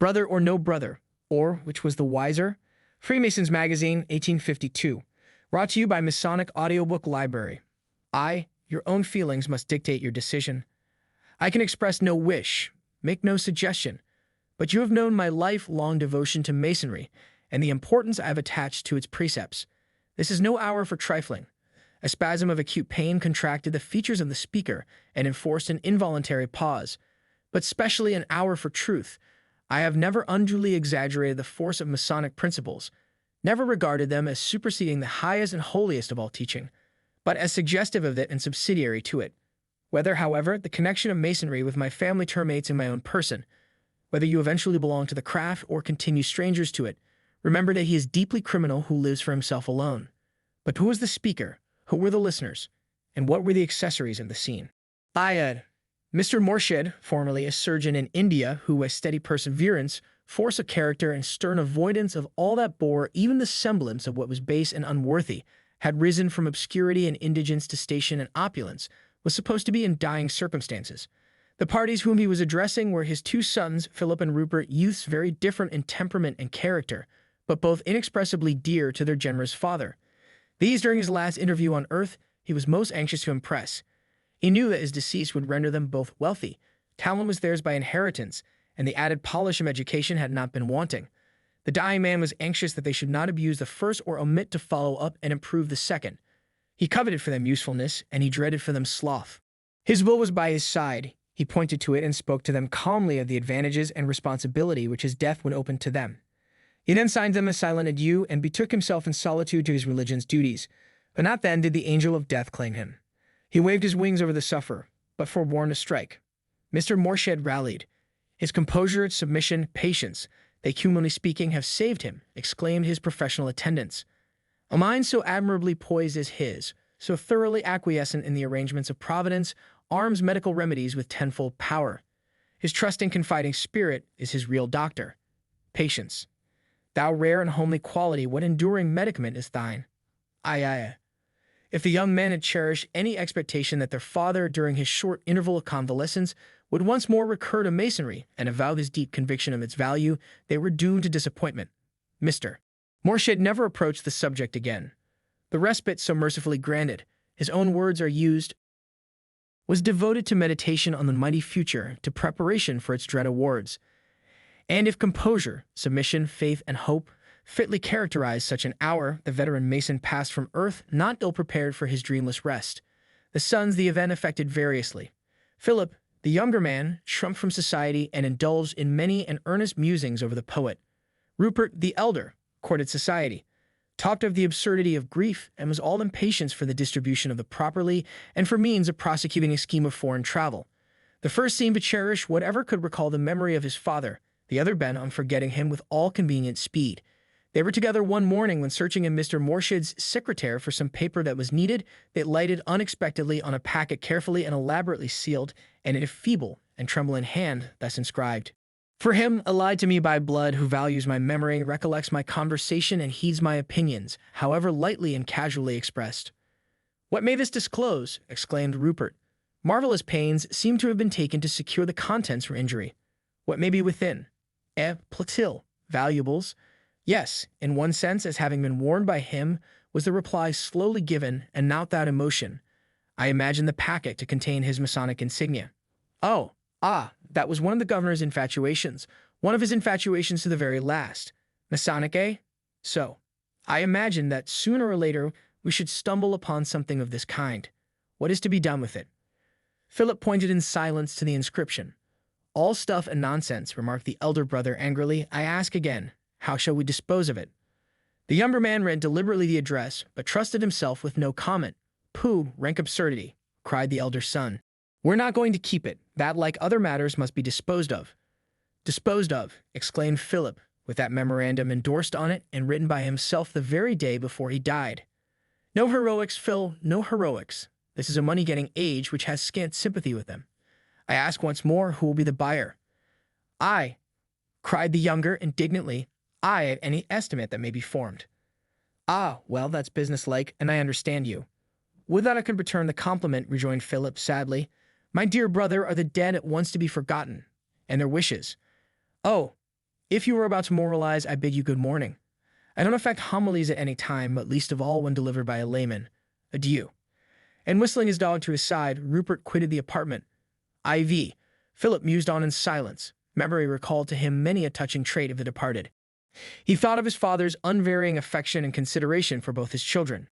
Brother or no brother, or which was the wiser? Freemasons Magazine, 1852. Brought to you by Masonic Audiobook Library. Your own feelings must dictate your decision. I can express no wish, make no suggestion, but you have known my lifelong devotion to Masonry and the importance I have attached to its precepts. This is no hour for trifling. A spasm of acute pain contracted the features of the speaker and enforced an involuntary pause, but specially an hour for truth. I have never unduly exaggerated the force of Masonic principles, never regarded them as superseding the highest and holiest of all teaching, but as suggestive of it and subsidiary to it. Whether, however, the connection of Masonry with my family terminates in my own person, whether you eventually belong to the craft or continue strangers to it, remember that he is deeply criminal who lives for himself alone. But who was the speaker? Who were the listeners? And what were the accessories of the scene? Mr. Morshed, formerly a surgeon in India who, with steady perseverance, force of character, and stern avoidance of all that bore even the semblance of what was base and unworthy, had risen from obscurity and indigence to station and opulence, was supposed to be in dying circumstances. The parties whom he was addressing were his two sons, Philip and Rupert, youths very different in temperament and character, but both inexpressibly dear to their generous father. These, during his last interview on earth, he was most anxious to impress. He knew that his decease would render them both wealthy. Talent was theirs by inheritance, and the added polish of education had not been wanting. The dying man was anxious that they should not abuse the first or omit to follow up and improve the second. He coveted for them usefulness, and he dreaded for them sloth. His will was by his side. He pointed to it and spoke to them calmly of the advantages and responsibility which his death would open to them. He then signed them a silent adieu and betook himself in solitude to his religion's duties. But not then did the angel of death claim him. He waved his wings over the sufferer, but forbore to strike. Mr. Morshed rallied. His composure, submission, patience, they, humanly speaking, have saved him, exclaimed his professional attendants. A mind so admirably poised as his, so thoroughly acquiescent in the arrangements of Providence, arms medical remedies with tenfold power. His trusting, confiding spirit is his real doctor. Patience. Thou rare and homely quality, what enduring medicament is thine? If the young men had cherished any expectation that their father, during his short interval of convalescence, would once more recur to Masonry and avow his deep conviction of its value, they were doomed to disappointment. Mr. Morshed never approached the subject again. The respite so mercifully granted, his own words are used, was devoted to meditation on the mighty future, to preparation for its dread awards. And if composure, submission, faith, and hope fitly characterized such an hour, the veteran Mason passed from earth not ill-prepared for his dreamless rest. The sons the event affected variously. Philip, the younger man, shrunk from society and indulged in many and earnest musings over the poet. Rupert, the elder, courted society, talked of the absurdity of grief, and was all impatience for the distribution of the property and for means of prosecuting a scheme of foreign travel. The first seemed to cherish whatever could recall the memory of his father, the other bent on forgetting him with all convenient speed. They were together one morning when searching in Mr. Morshed's secretaire for some paper that was needed. They lighted unexpectedly on a packet carefully and elaborately sealed, and in a feeble and trembling hand, thus inscribed: For him, allied to me by blood, who values my memory, recollects my conversation, and heeds my opinions, however lightly and casually expressed. What may this disclose? Exclaimed Rupert. Marvelous pains seem to have been taken to secure the contents for injury. What may be within? Platil, valuables. Yes, in one sense, as having been warned by him, was the reply slowly given, and not without emotion. I imagine the packet to contain his Masonic insignia. That was one of the governor's infatuations, one of his infatuations to the very last. Masonic, eh? So, I imagine that sooner or later we should stumble upon something of this kind. What is to be done with it? Philip pointed in silence to the inscription. All stuff and nonsense, remarked the elder brother angrily. I ask again, how shall we dispose of it? The younger man read deliberately the address, but trusted himself with no comment. Pooh, rank absurdity, cried the elder son. We're not going to keep it. That, like other matters, must be disposed of. Disposed of, exclaimed Philip, with that memorandum endorsed on it and written by himself the very day before he died. No heroics, Phil, no heroics. This is a money-getting age which has scant sympathy with them. I ask once more, who will be the buyer? I, cried the younger indignantly. I at any estimate that may be formed. Well, that's businesslike, and I understand you. Would that I could return the compliment, rejoined Philip sadly. My dear brother, are the dead at once to be forgotten, and their wishes? Oh, If you are about to moralize, I bid you good morning. I don't affect homilies at any time, but least of all when delivered by a layman. Adieu." And whistling his dog to his side, Rupert quitted the apartment. IV. Philip mused on in silence. Memory recalled to him many a touching trait of the departed. He thought of his father's unvarying affection and consideration for both his children,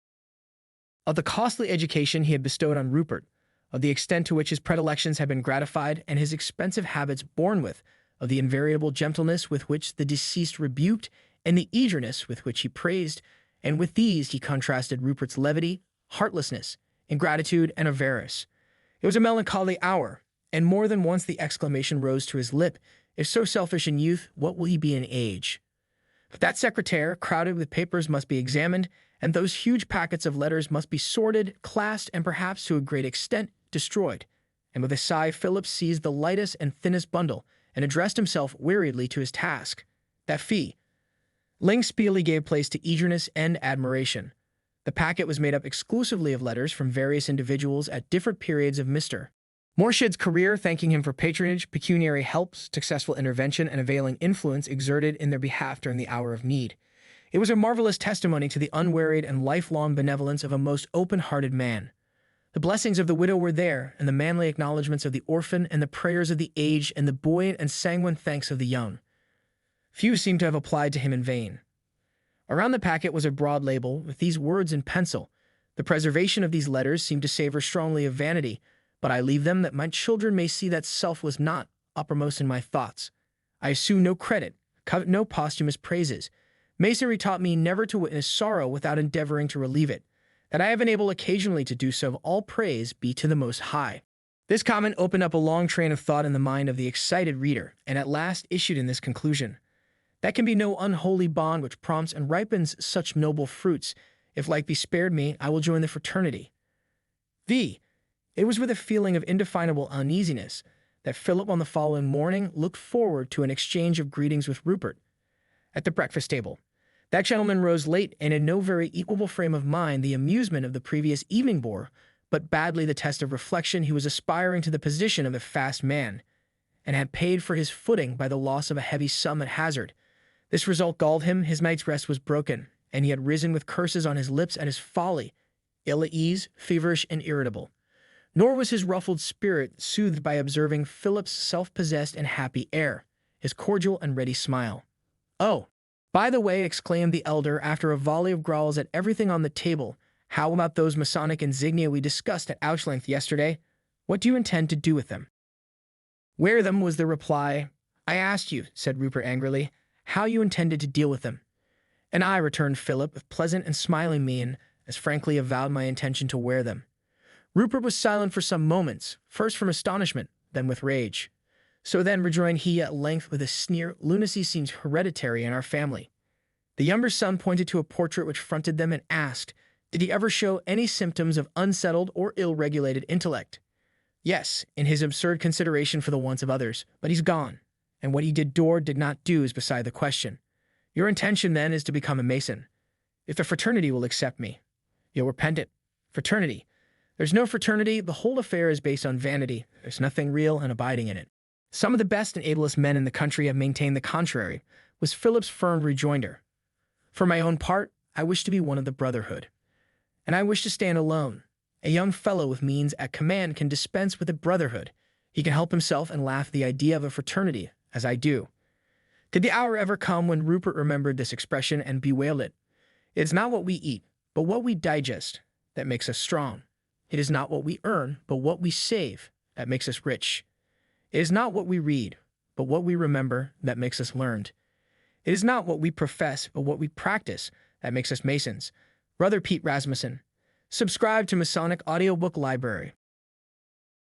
of the costly education he had bestowed on Rupert, of the extent to which his predilections had been gratified, and his expensive habits borne with, of the invariable gentleness with which the deceased rebuked, and the eagerness with which he praised, and with these he contrasted Rupert's levity, heartlessness, ingratitude, and avarice. It was a melancholy hour, and more than once the exclamation rose to his lip, "If so selfish in youth, what will he be in age?" But that secretaire, crowded with papers, must be examined, and those huge packets of letters must be sorted, classed, and perhaps to a great extent destroyed. And with a sigh, Philip seized the lightest and thinnest bundle, and addressed himself weariedly to his task. That fee. Ling speedily gave place to eagerness and admiration. The packet was made up exclusively of letters from various individuals at different periods of Mr. Morshed's career, thanking him for patronage, pecuniary help, successful intervention, and availing influence exerted in their behalf during the hour of need. It was a marvelous testimony to the unwearied and lifelong benevolence of a most open-hearted man. The blessings of the widow were there, and the manly acknowledgments of the orphan, and the prayers of the aged, and the buoyant and sanguine thanks of the young. Few seemed to have applied to him in vain. Around the packet was a broad label with these words in pencil. The preservation of these letters seemed to savor strongly of vanity, but I leave them that my children may see that self was not uppermost in my thoughts. I assume no credit, covet no posthumous praises. Masonry taught me never to witness sorrow without endeavoring to relieve it. That I have been able occasionally to do so, all praise be to the Most High. This comment opened up a long train of thought in the mind of the excited reader, and at last issued in this conclusion: "That can be no unholy bond which prompts and ripens such noble fruits. If life be spared me, I will join the fraternity." It was with a feeling of indefinable uneasiness that Philip on the following morning looked forward to an exchange of greetings with Rupert. At the breakfast table, that gentleman rose late and in no very equable frame of mind. The amusement of the previous evening bore but badly the test of reflection. He was aspiring to the position of a fast man, and had paid for his footing by the loss of a heavy sum at hazard. This result galled him. His night's rest was broken, and he had risen with curses on his lips at his folly, ill at ease, feverish, and irritable. Nor was his ruffled spirit soothed by observing Philip's self-possessed and happy air, his cordial and ready smile. "Oh, by the way," exclaimed the elder, after a volley of growls at everything on the table, "how about those Masonic insignia we discussed at ouch length yesterday? What do you intend to do with them?" "Wear them," was the reply. "I asked you," said Rupert angrily, "how you intended to deal with them." "And I," returned Philip, with pleasant and smiling mien, as frankly avowed my intention to wear them. Rupert was silent for some moments, first from astonishment, then with rage. "So then," rejoined he at length with a sneer, "lunacy seems hereditary in our family." The younger son pointed to a portrait which fronted them and asked, did he ever show any symptoms of unsettled or ill-regulated intellect? "Yes, in his absurd consideration for the wants of others, but he's gone, and what he did or did not do is beside the question. Your intention, then, is to become a Mason. If the fraternity will accept me, you'll repent it. Fraternity. There's no fraternity. The whole affair is based on vanity. There's nothing real and abiding in it. Some of the best and ablest men in the country have maintained the contrary," was Philip's firm rejoinder. "For my own part, I wish to be one of the brotherhood. And I wish to stand alone. A young fellow with means at command can dispense with a brotherhood. He can help himself and laugh at the idea of a fraternity, as I do." Did the hour ever come when Rupert remembered this expression and bewailed it? It is not what we eat, but what we digest, that makes us strong. It is not what we earn, but what we save, that makes us rich. It is not what we read, but what we remember, that makes us learned. It is not what we profess, but what we practice, that makes us Masons. Brother Pete Rasmussen. Subscribe to Masonic Audiobook Library.